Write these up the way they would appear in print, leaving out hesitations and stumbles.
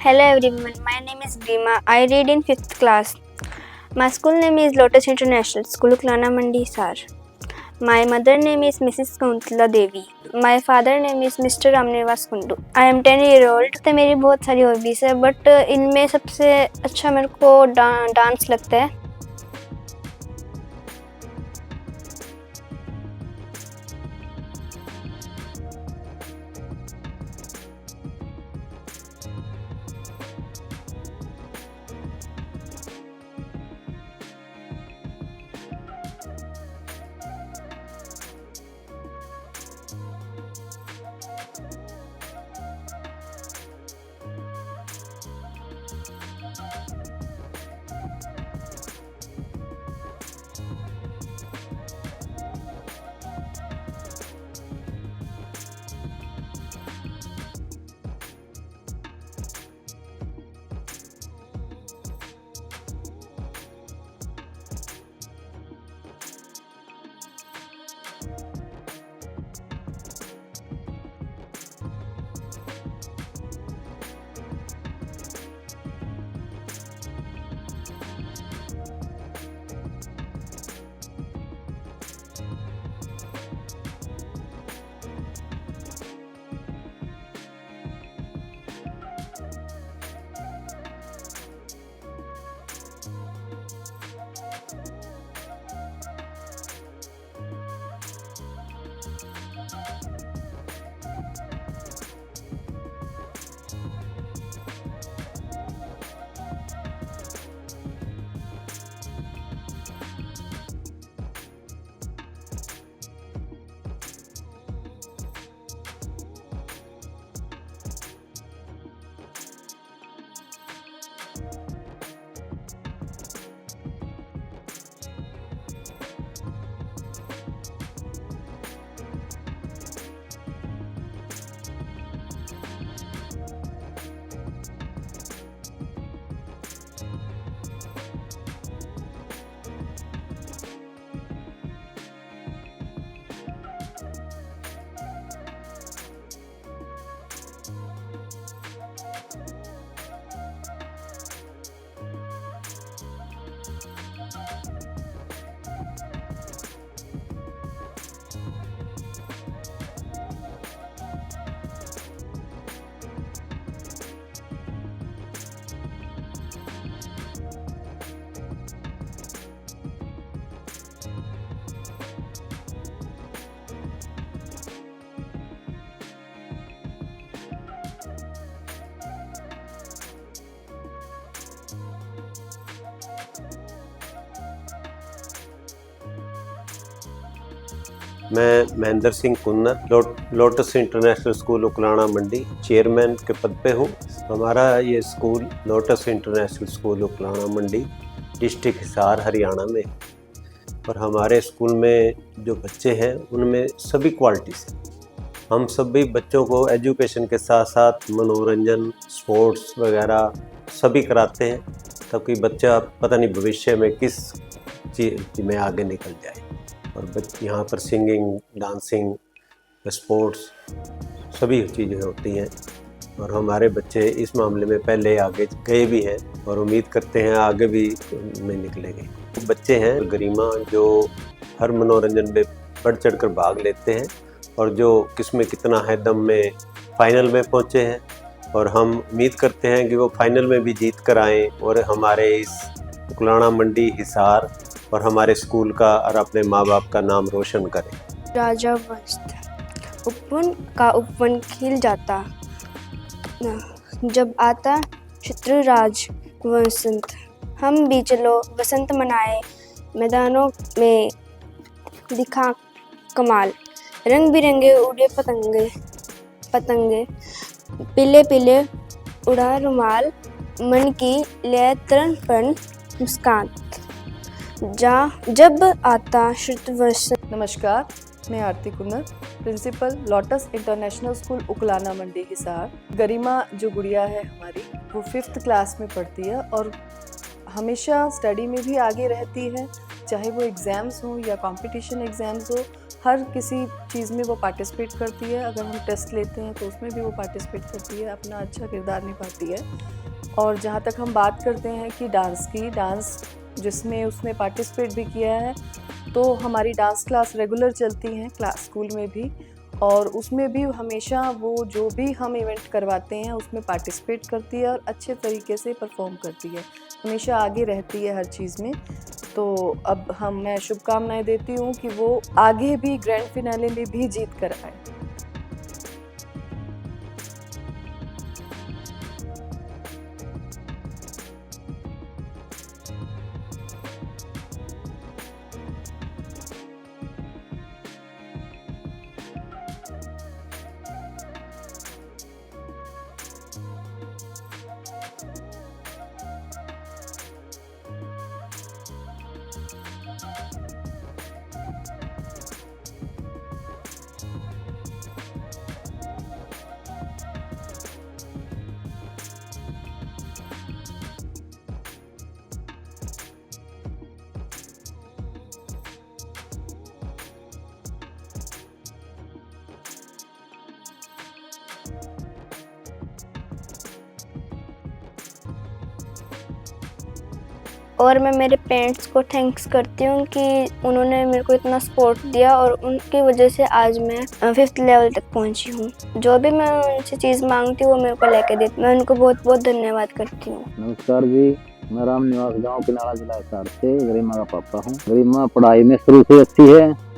Hello everyone, my name is Grima. I read in 5th class. My school name is Lotus International School, Uklana Mandi, Hisar. My mother name is Mrs. Kauntala Devi. My father name is Mr. Ramnivas Kundu. I am 10 years old. तो मेरी बहुत सारी hobbies है but इनमें सबसे अच्छा मेरे को डांस लगता है. मैं Mahendra Singh Kunnar Lotus International School Uklana Mandi chairman के पद पे हूँ। हमारा ये school Lotus International School Uklana Mandi district Hisar Haryana में। और हमारे स्कूल में जो बच्चे हैं उनमें सभी क्वालिटीज़ हैं। हम सभी बच्चों को एजुकेशन के साथ साथ मनोरंजन, स्पोर्ट्स वगैरह सभी कराते हैं ताकि बच्चा पता नहीं भविष्य में किस चीज़ में आगे निकल जाए। और यहाँ पर सिंगिंग, डांसिंग, स्पोर्ट्स सभी चीज़ें होती हैं और हमारे बच्चे इस मामले में पहले आगे गए भी हैं और उम्मीद करते हैं आगे भी में निकलेंगे। बच्चे हैं गरिमा जो हर मनोरंजन में बढ़ चढ़ कर भाग लेते हैं और जो किसमें कितना है दम में फाइनल में पहुँचे हैं और हम उम्मीद करते हैं कि वो फाइनल में भी जीत कर आएँ और हमारे इस उकलाना मंडी हिसार और हमारे स्कूल का और अपने माँ बाप का नाम रोशन करें। राजा वंश उपवन का उपवन खिल जाता जब आता शत्रुराज वसंत। हम भी चलो वसंत मनाए, मैदानों में दिखा कमाल। रंग बिरंगे उड़े पतंगे पीले पीले उड़ा रुमाल। मन की ले तरणपण मुस्कान जब आता शुद्ध वसंत। नमस्कार, मैं Aarti Kunnar, principal Lotus International School Uklana Mandi Hisar. Garima जो गुड़िया है हमारी, वो 5th क्लास में पढ़ती है और हमेशा स्टडी में भी आगे रहती है, चाहे वो एग्ज़ाम्स हो या कंपटीशन एग्ज़ाम्स हो। हर किसी चीज़ में वो पार्टिसिपेट करती है। अगर हम टेस्ट लेते हैं तो उसमें भी वो पार्टिसिपेट करती है, अपना अच्छा किरदार निभाती है। और जहाँ तक हम बात करते हैं कि डांस की, डांस जिसमें उसने पार्टिसिपेट भी किया है, तो हमारी डांस क्लास रेगुलर चलती हैं क्लास स्कूल में भी, और उसमें भी हमेशा वो जो भी हम इवेंट करवाते हैं उसमें पार्टिसिपेट करती है और अच्छे तरीके से परफॉर्म करती है, हमेशा आगे रहती है हर चीज़ में। तो अब मैं शुभकामनाएं देती हूँ कि वो आगे भी ग्रैंड फिनाले में भी जीत कर आए। और मैं मेरे पेरेंट्स को थैंक्स करती हूँ कि उन्होंने मेरे को इतना सपोर्ट दिया और उनकी वजह से आज मैं 5th लेवल तक पहुँची हूँ। जो भी मैं उनसे चीज़ मांगती हूँ वो मेरे को लेके देती, मैं उनको बहुत बहुत धन्यवाद करती हूँ। नमस्कार जी, मैं राम निवास गांव किनारा जिला हिसार से गरिमा का पापा हूँ। गरिमा पढ़ाई में शुरू से अच्छी है।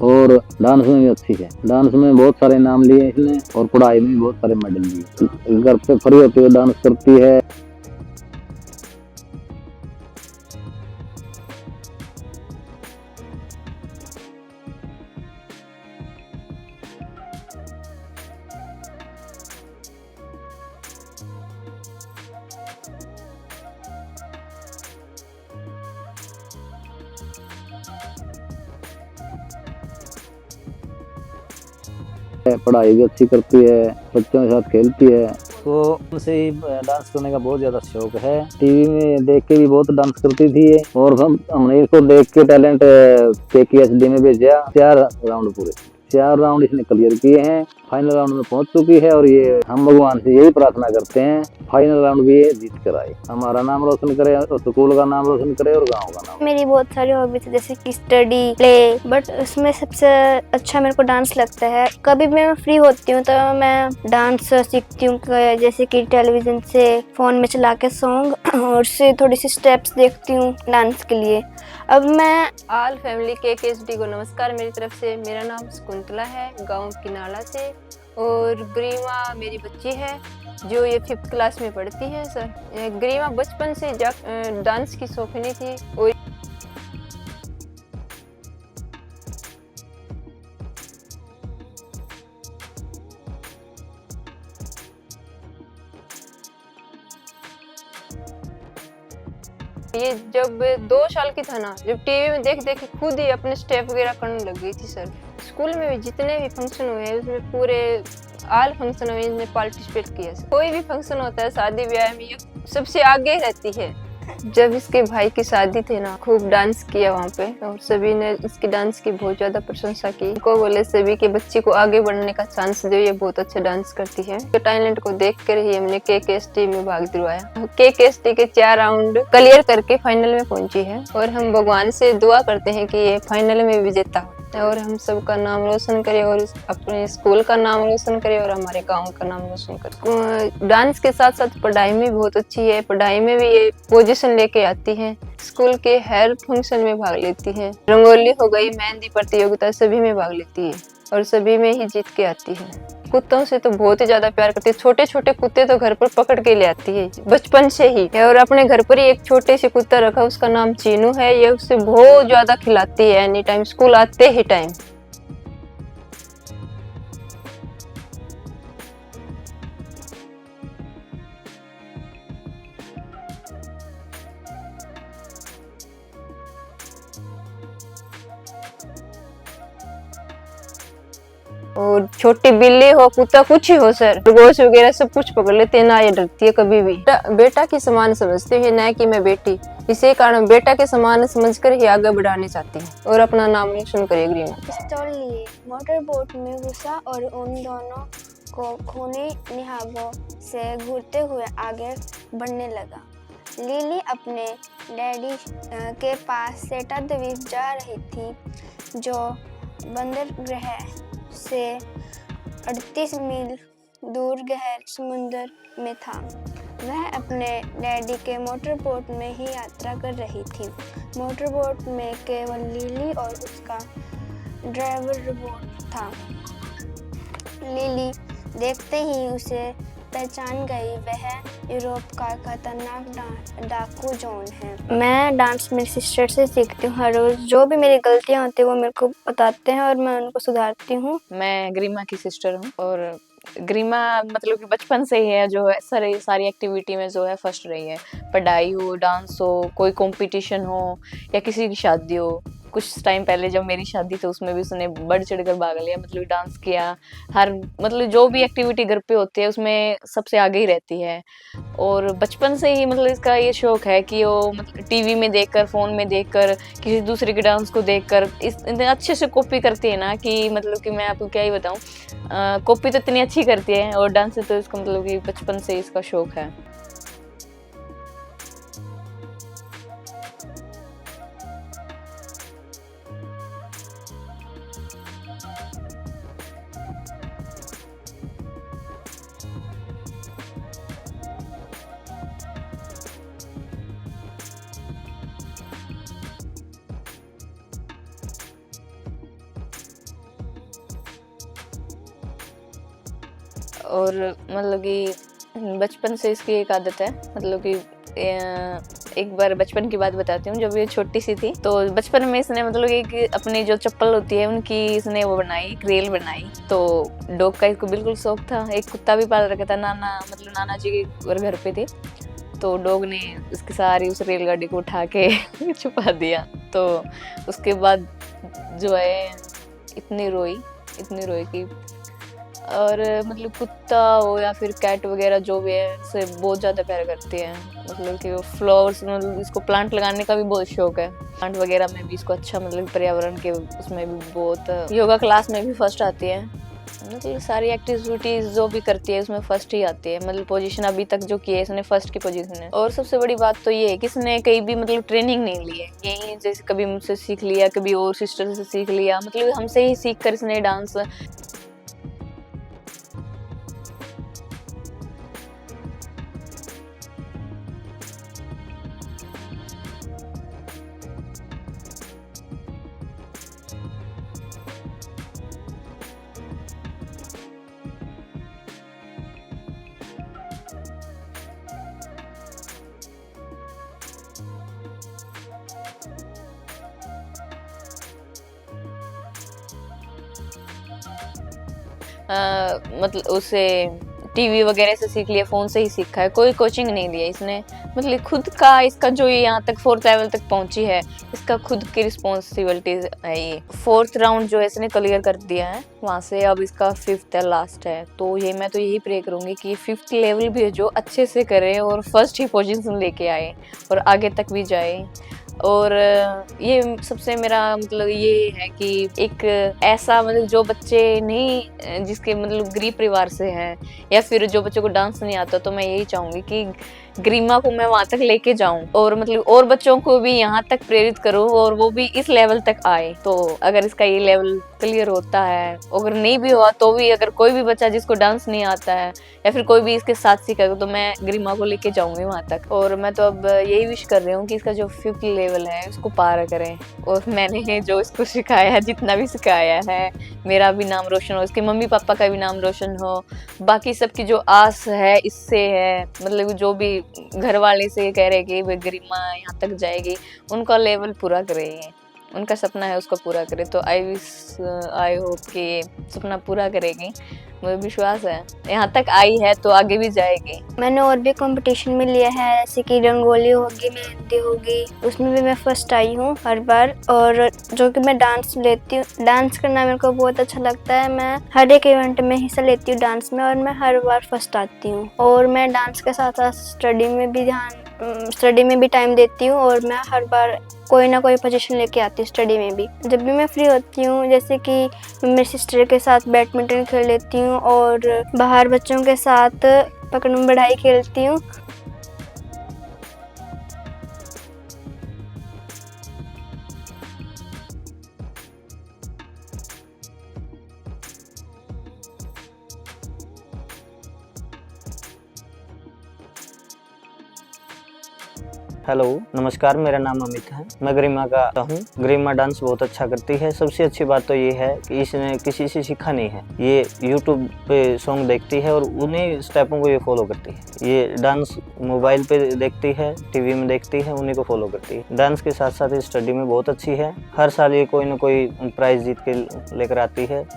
और डांस में भी अच्छी है। डांस में बहुत सारे नाम लिए इसने और पढ़ाई में भी बहुत सारे मेडल लिए। घर पे फ्री होती हुए डांस करती है। पढ़ाई भी अच्छी करती है, बच्चों के साथ खेलती है। तो उनसे ही डांस करने का बहुत ज्यादा शौक है। टीवी में देख के भी बहुत डांस करती थी ये, और हमने इसको देख के टैलेंट KKSD में भेजा। 4 राउंड इसने क्लियर किए हैं, फाइनल राउंड में पहुंच चुकी है। और ये हम भगवान से यही प्रार्थना करते हैं फाइनल राउंड भी ये जीत कर आए, हमारा नाम रोशन करे और स्कूल का नाम रोशन करे और गांव का नाम। मेरी बहुत सारी हॉबीज है जैसे कि स्टडी, प्ले, बट उसमें सबसे अच्छा मेरे को डांस लगता है। कभी भी मैं फ्री होती हूँ तो मैं डांस सीखती हूँ, जैसे कि टेलीविजन से फ़ोन में चला के सॉन्ग और उससे थोड़ी सी स्टेप्स देखती हूँ डांस के लिए। अब मैं ऑल फैमिली KKSD को नमस्कार मेरी तरफ से। मेरा नाम शकुंतला है, गांव किनाला से, और गरिमा मेरी बच्ची है जो ये 5th क्लास में पढ़ती है। सर, गरिमा बचपन से डांस की शौकीनी थी और ये जब 2 साल की था ना, जब टीवी में देख देख के खुद ही अपने स्टेप वगैरह करने लग गई थी। सर, स्कूल में भी जितने भी फंक्शन हुए उसमें पूरे ऑल फंक्शन में इसने पार्टिसिपेट किया। कोई भी फंक्शन होता है शादी ब्याह में ये सबसे आगे रहती है। जब इसके भाई की शादी थी ना, खूब डांस किया वहाँ पे और सभी ने इसकी डांस की बहुत ज्यादा प्रशंसा की। को बोले सभी के बच्चे को आगे बढ़ने का चांस दो, ये बहुत अच्छा डांस करती है। तो टैलेंट को देख कर ही हमने KKSD में भाग दिलवाया। KKSD के 4 राउंड क्लियर करके फाइनल में पहुंची है और हम भगवान से दुआ करते हैं कि ये फाइनल में विजेता हो और हम सबका नाम रोशन करे और अपने स्कूल का नाम रोशन करे और हमारे गांव का नाम रोशन करे। डांस के साथ साथ पढ़ाई में बहुत अच्छी है, पढ़ाई में भी ये पोजीशन लेके आती है। स्कूल के हर फंक्शन में भाग लेती है। रंगोली हो गई, मेहंदी प्रतियोगिता, सभी में भाग लेती है। और सभी में ही जीत के आती है। कुत्तों से तो बहुत ही ज्यादा प्यार करती है। छोटे छोटे कुत्ते तो घर पर पकड़ के ले आती है बचपन से ही। और अपने घर पर ही एक छोटे से कुत्ता रखा, उसका नाम चीनू है। ये उससे बहुत ज्यादा खिलाती है एनी टाइम, स्कूल आते ही टाइम। और छोटी बिल्ली हो, कुत्ता, कुछ ही हो सर, खरगोश वगैरह सब कुछ पकड़ लेते हैं, ना ये डरती है कभी भी। बेटा के समान समझते हैं, ना कि मैं बेटी। इसी कारण बेटा के समान समझकर ही आगे बढ़ाने चाहती है और अपना नाम रोशन करेगी ग्रीमा। पिस्तौल लिए मोटर बोट में घुसा और उन दोनों को खूनी निहाबों से घूरते हुए आगे बढ़ने लगा। लिली अपने डैडी के पास सेटा द्वीप जा रही थी, जो बंदरगाह से 38 मील दूर गहरे समुद्र में था। वह अपने डैडी के मोटर बोट में ही यात्रा कर रही थी। मोटर बोट में केवल लिली और उसका ड्राइवर रोबोट था। लिली देखते ही उसे पहचान गई, वह यूरोप का खतरनाक डाकू जॉन है। मैं डांस मेरी सिस्टर से सीखती हूँ हर रोज़। जो भी मेरी गलतियाँ होती हैं वो मेरे को बताते हैं और मैं उनको सुधारती हूँ। मैं ग्रीमा की सिस्टर हूँ और ग्रीमा मतलब कि बचपन से ही है जो है सारी एक्टिविटी में जो है फर्स्ट रही है। पढ़ाई हो, डांस हो, कोई कंपटीशन हो या किसी की शादी हो। कुछ टाइम पहले जब मेरी शादी तो उसमें भी उसने बढ़ चढ़ कर भाग लिया, मतलब डांस किया। हर मतलब जो भी एक्टिविटी घर पे होती है उसमें सबसे आगे ही रहती है। और बचपन से ही मतलब इसका ये शौक है कि वो मतलब टीवी में देखकर, फोन में देखकर, किसी दूसरे के डांस को देखकर इतने अच्छे से कॉपी करती है ना कि मतलब कि मैं आपको क्या ही बताऊं। कॉपी तो इतनी अच्छी करती है और डांस से तो इसका मतलब कि बचपन से इसका शौक है। और मतलब कि बचपन से इसकी एक आदत है, मतलब कि एक बार बचपन की बात बताती हूँ। जब ये छोटी सी थी तो बचपन में इसने मतलब एक अपनी जो चप्पल होती है उनकी इसने वो बनाई, एक रेल बनाई। तो डॉग का इसको बिल्कुल शौक था। एक कुत्ता भी पाल रखा था, नाना जी के घर पे थे। तो डॉग ने उसकी सारी उस रेलगाड़ी को उठा के छुपा दिया। तो उसके बाद जो है इतनी रोई कि और मतलब कुत्ता हो या फिर कैट वगैरह जो भी है उसे बहुत ज़्यादा प्यार करती है। मतलब कि वो फ्लावर्स, मतलब इसको प्लांट लगाने का भी बहुत शौक है। प्लांट वगैरह में भी इसको अच्छा, मतलब पर्यावरण के उसमें भी बहुत, योगा क्लास में भी फर्स्ट आती है। मतलब सारी एक्टिविटीज जो भी करती है उसमें फर्स्ट ही आती है। मतलब पोजीशन अभी तक जो की है इसने फर्स्ट की पोजीशन है। और सबसे बड़ी बात तो ये है कि इसने कहीं भी मतलब ट्रेनिंग नहीं ली है। यही जैसे कभी मुझसे सीख लिया, कभी और सिस्टर से सीख लिया, मतलब हमसे ही सीख कर इसने डांस। मतलब उसे टीवी वगैरह से सीख लिया, फोन से ही सीखा है, कोई कोचिंग नहीं लिया इसने। मतलब खुद का इसका जो ये यहाँ तक 4th लेवल तक पहुंची है, इसका खुद की रिस्पॉन्सिबिलिटी है। ये 4th राउंड जो है इसने क्लियर कर दिया है। वहाँ से अब इसका 5th है, लास्ट है। तो ये मैं तो यही प्रे करूंगी कि 5th लेवल भी जो अच्छे से करे और फर्स्ट ही पोजीशन लेके आए और आगे तक भी जाए। और ये सबसे मेरा मतलब ये है कि एक ऐसा मतलब जो बच्चे नहीं, जिसके मतलब गरीब परिवार से हैं या फिर जो बच्चों को डांस नहीं आता, तो मैं यही चाहूंगी कि ग्रीमा को मैं वहां तक लेके जाऊं और मतलब और बच्चों को भी यहाँ तक प्रेरित करूं और वो भी इस लेवल तक आए। तो अगर इसका ये लेवल क्लियर होता है, अगर नहीं भी हुआ तो भी, अगर कोई भी बच्चा जिसको डांस नहीं आता है या फिर कोई भी इसके साथ सीखेगा, तो मैं ग्रीमा को लेके जाऊंगी वहां तक। और मैं तो अब यही विश कर रही हूँ कि इसका जो 5th लेवल लेवल है उसको पार करें। और मैंने जो इसको सिखाया है, जितना भी सिखाया है, मेरा भी नाम रोशन हो, इसके मम्मी पापा का भी नाम रोशन हो, बाकी सबकी जो आस है इससे है, मतलब जो भी घर वाले से कह रहे कि भाई गरिमा यहाँ तक जाएगी, उनका लेवल पूरा करें, उनका सपना है उसको पूरा करे। तो आई होप कि ये सपना पूरा करेगी, मुझे विश्वास है यहाँ तक आई है तो आगे भी जाएगी। मैंने और भी कंपटीशन में लिया है, जैसे कि रंगोली होगी, मेहंदी होगी, उसमें भी मैं फर्स्ट आई हूँ हर बार। और जो कि मैं डांस लेती हूँ, डांस करना मेरे को बहुत अच्छा लगता है। मैं हर एक इवेंट में हिस्सा लेती हूँ डांस में, और मैं हर बार फर्स्ट आती हूँ। और मैं डांस के साथ साथ स्टडी में भी टाइम देती हूँ, और मैं हर बार कोई ना कोई पोजीशन लेके आती हूँ स्टडी में भी। जब भी मैं फ्री होती हूँ, जैसे कि मैं मेरी सिस्टर के साथ बैडमिंटन खेल लेती हूँ, और बाहर बच्चों के साथ पकड़म बढ़ाई खेलती हूँ। हेलो, नमस्कार, मेरा नाम अमित है। मैं गरिमा का हूँ। गरिमा डांस बहुत अच्छा करती है। सबसे अच्छी बात तो ये है कि इसने किसी से सीखा नहीं है, ये यूट्यूब पे सॉन्ग देखती है और उन्हीं स्टेपों को ये फॉलो करती है। ये डांस मोबाइल पे देखती है, टीवी में देखती है, उन्हीं को फॉलो करती है। डांस के साथ साथ स्टडी में बहुत अच्छी है। हर साल ये कोई ना कोई प्राइज जीत के लेकर आती है,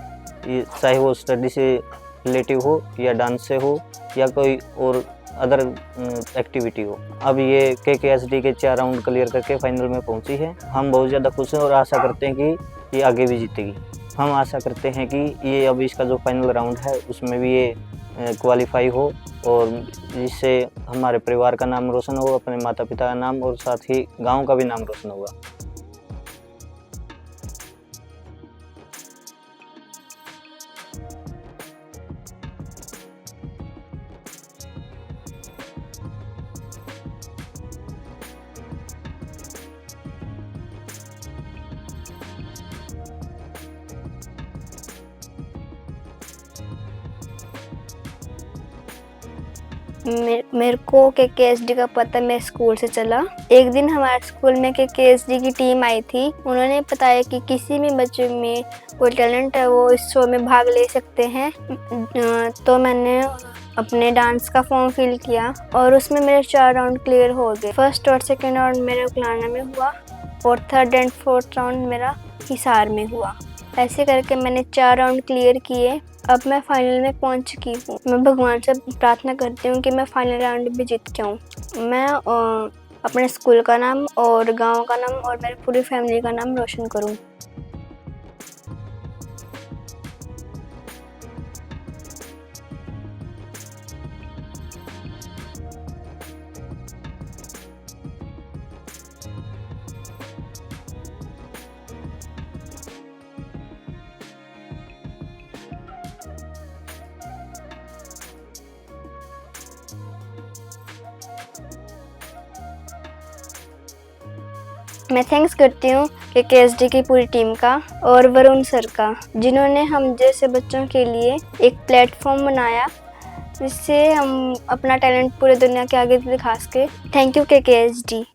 ये चाहे वो स्टडी से रिलेटिव हो या डांस से हो या कोई और अदर एक्टिविटी हो। अब ये KKSD के 4 राउंड क्लियर करके फाइनल में पहुंची है। हम बहुत ज़्यादा खुश हैं और आशा करते हैं कि ये आगे भी जीतेगी। हम आशा करते हैं कि ये अब इसका जो फाइनल राउंड है उसमें भी ये क्वालिफाई हो, और जिससे हमारे परिवार का नाम रोशन हो, अपने माता पिता का नाम और साथ ही गाँव का भी नाम रोशन होगा। मेरे को KKSD का पता मेरे स्कूल से चला। एक दिन हमारे स्कूल में KKSD की टीम आई थी। उन्होंने बताया कि किसी भी बच्चे में कोई टैलेंट है वो इस शो में भाग ले सकते हैं। तो मैंने अपने डांस का फॉर्म फिल किया और उसमें मेरे 4 राउंड क्लियर हो गए। फर्स्ट और सेकेंड राउंड मेरा उकलाना में हुआ और थर्ड एंड फोर्थ राउंड मेरा हिसार में हुआ। ऐसे करके मैंने 4 राउंड क्लियर किए। अब मैं फाइनल में पहुंच चुकी हूँ। मैं भगवान से प्रार्थना करती हूँ कि मैं फाइनल राउंड भी जीत के आऊँ। मैं अपने स्कूल का नाम और गांव का नाम और मेरी पूरी फैमिली का नाम रोशन करूँ। मैं थैंक्स करती हूँ KKSD की पूरी टीम का और वरुण सर का, जिन्होंने हम जैसे बच्चों के लिए एक प्लेटफॉर्म बनाया जिससे हम अपना टैलेंट पूरे दुनिया के आगे दिखा सके। Thank you KKSD।